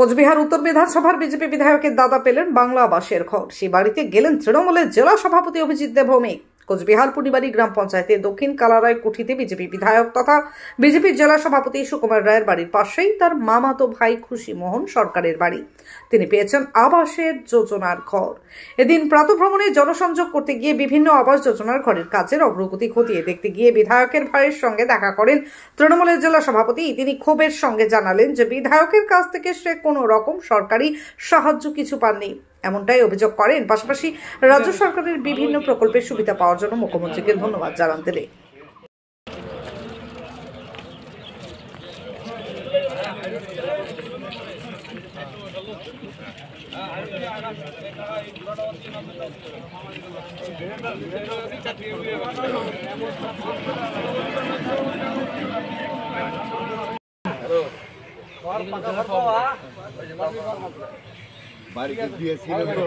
কোচবিহার উত্তর বিধানসভার বিজেপি বিধায়কের দাদা পেলেন বাংলা আবাসের ঘর। সেই বাড়িতে গেলেন তৃণমূলের জেলা সভাপতি অভিজিৎ দেবভৌমিক। কোচবিহার পুনিবাড়ি গ্রাম পঞ্চায়েতের দক্ষিণ কালারায় কুঠিতে বিজেপি বিধায়ক তথা বিজেপির জেলা সভাপতি সুকুমার রায়ের বাড়ির পাশেই তার মামাতো ভাই খুশি মোহন সরকারের বাড়ি। তিনি পেয়েছেন আবাসের যোজনার ঘর। এদিন প্রাতঃভ্রমণে জনসংযোগ করতে গিয়ে বিভিন্ন আবাস যোজনার ঘরের কাজের অগ্রগতি খতিয়ে দেখতে গিয়ে বিধায়কের ভাইয়ের সঙ্গে দেখা করেন তৃণমূলের জেলা সভাপতি। তিনি ক্ষোভের সঙ্গে জানালেন যে বিধায়কের কাছ থেকে সে কোনো রকম সরকারি সাহায্য কিছু পাননি, এমনটাই অভিযোগ করেন। পাশাপাশি রাজ্য সরকারের বিভিন্ন প্রকল্পের সুবিধা পাওয়ার জন্য মুখ্যমন্ত্রীকে ধন্যবাদ জানান তিনি। বাড়িতে দিয়েছিল তো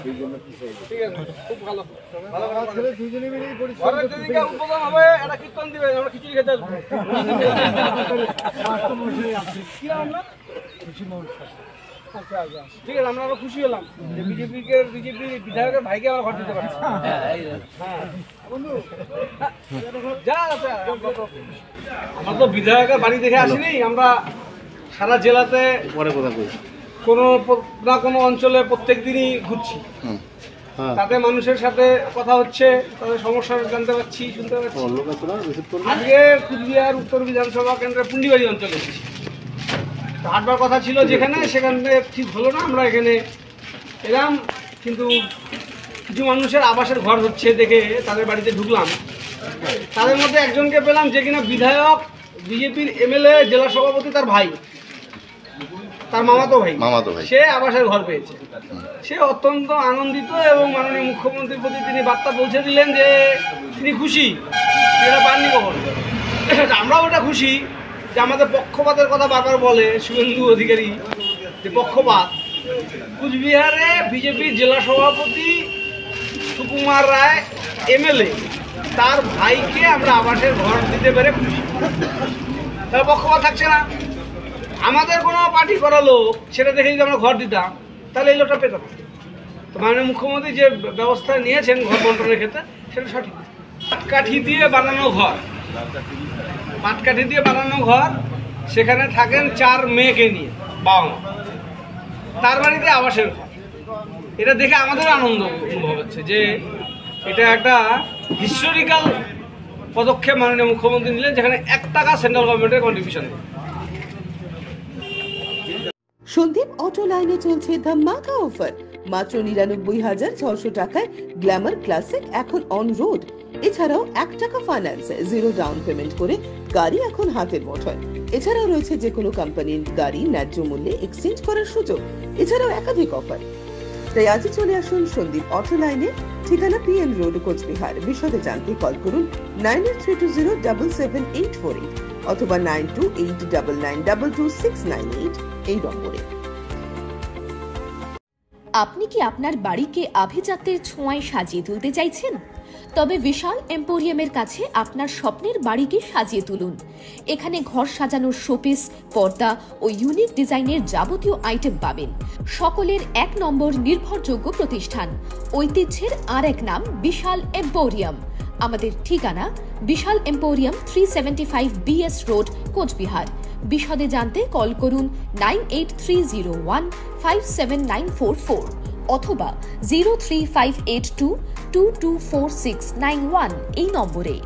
এই জন্য কিছু ঠিক আছে, খুব ভালো ভালো ছেলে দুজনে মিলেই পরিশ্রম করে। দিদিকে উদ্বোধন হবে, এটা কীর্তন দিবে, আমরা খিচুড়ি খেতে আসবো। কি নাম না? খুশি মোহন। আচ্ছা আচ্ছা, ঠিক আছে, আমরা খুশি হলাম যে বিজেপি বিধায়কের ভাইকে আমরা ঘর দিতে পারছি। হ্যাঁ বন্ধু, যা আচ্ছা, আমরা তো বিধায়কের বাড়ি দেখে আসিনি, আমরা সারা জেলাতে পরে কথা বলছি, কোনো না কোনো অঞ্চলে প্রত্যেক দিনই ঘুরছি। তাতে মানুষের সাথে কথা হচ্ছে, তাদের সমস্যা জানতে পারছি, শুনতে পাচ্ছি। আজকে কুচবিহার উত্তর বিধানসভা কেন্দ্রের পুন্ডিবাড়ি অঞ্চলে এসেছি। হাঁটবার কথা ছিল যেখানে, সেখানে ঠিক হলো না, আমরা এখানে এলাম। কিন্তু কিছু মানুষের আবাসের ঘর হচ্ছে দেখে তাদের বাড়িতে ঢুকলাম। তাদের মধ্যে একজনকে পেলাম যে কিনা বিধায়ক, বিজেপির এমএলএ, জেলা সভাপতি, তার ভাই, তার মামাতো ভাই, সে আবাসের ঘর পেয়েছে। সে অত্যন্ত আনন্দিত এবং মাননীয় মুখ্যমন্ত্রীর প্রতি তিনি বার্তা পৌঁছে দিলেন যে তিনি খুশি, এটা পাননি কখন। আমরাও ওটা খুশি যে আমাদের পক্ষপাতের কথা বারবার বলে শুভেন্দু অধিকারী, যে পক্ষপাত। কুচবিহারে বিজেপির জেলা সভাপতি সুকুমার রায় এমএলএ, তার ভাইকে আমরা আবাসের ঘর দিতে পেরে খুশি। তার পক্ষপাত থাকছে না। আমাদের কোনো পার্টি করা লোক সেটা দেখে যদি আমরা ঘর দিতাম, তাহলে এই লোকটা পেতাম। তো মাননীয় মুখ্যমন্ত্রী যে ব্যবস্থা নিয়েছেন ঘর বন্টনের ক্ষেত্রে, সেটা সঠিক। পাটকাঠি দিয়ে বানানো ঘর, পাটকাঠি দিয়ে বানানো ঘর, সেখানে থাকেন 4 মেয়েকে নিয়ে বাবা মা, তার বাড়িতে আবাসের ঘর। এটা দেখে আমাদের আনন্দ অনুভব হচ্ছে যে এটা একটা হিস্টোরিক্যাল পদক্ষেপ মাননীয় মুখ্যমন্ত্রী নিলেন, যেখানে 1 টাকা সেন্ট্রাল গভর্নমেন্টের কন্ট্রিবিউশন নেই। সন্দীপ অটো লাইনে চলছে ধামাকা অফার। মাত্র 99,600 টাকায় গ্ল্যামার ক্লাসিক এখন অন রোড। এছাড়াও 1 টাকা ফাইন্যান্স, 0 ডাউন পেমেন্ট করে গাড়ি এখন হাতের মুঠোয়। এছাড়াও রয়েছে যে কোনো কোম্পানির গাড়ি ন্যায্য মূল্যে এক্সচেঞ্জ করার সুযোগ। এছাড়াও একাধিক অফার। তাই আজই চলে আসুন সন্দীপ অটো লাইনে, ঠিকানা পিএম রোড, কোচবিহার। বিশদে জানতে কল করুন 9832077848 অথবা 9289922698 এই নম্বরে। আপনি কি আপনার বাড়িকে আভিজাত্যের ছোঁয়ায় সাজিয়ে তুলতে চাইছেন? তবে বিশাল এম্পোরিয়ামের কাছে আপনার স্বপ্নের বাড়িকে সাজিয়ে তুলুন। এখানে ঘর সাজানোর শোপিস, পর্দা ও ইউনিক ডিজাইনের যাবতীয় আইটেম পাবেন। সকলের 1 নম্বর নির্ভরযোগ্য প্রতিষ্ঠান, ঐতিহ্যের আর এক নাম বিশাল এম্পোরিয়াম। আমাদের ঠিকানা বিশাল এম্পোরিয়াম, 375 BS রোড, কোচবিহার। বিশদে জানতে কল করুন 9830157944 অথবা 03582224691 এই নম্বরে।